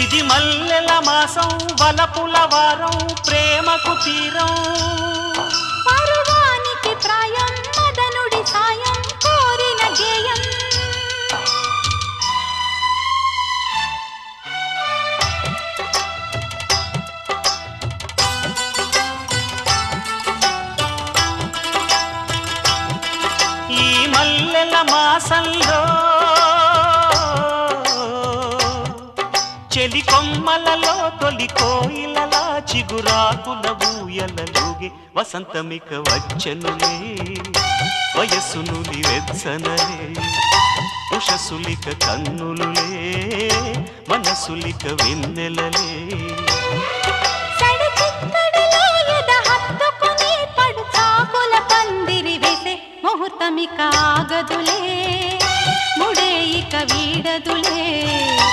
ఇది మల్లెల మాసం వలపుల వారం ప్రేమకు తీరం పరువానికి ప్రాయం మదనుడి సాయం కోరిన గేయం ఈ మల్లెల మాసంలో చెలి కొమ్మలలో తొలి కోయిలలా చిగురాకుల బూయలలోగే వసంతమిక వచ్చనులే వయస్సునులి వెచ్చనలే ఉషసులిక కన్నులులే మనసులిక వెన్నెలలే సడిచిత్తడిలో ఎద హత్తుకుని పడు చాకుల పందిరి వేసే ముహూర్తమిక ఆగదులే ముడే ఇక వీడదులే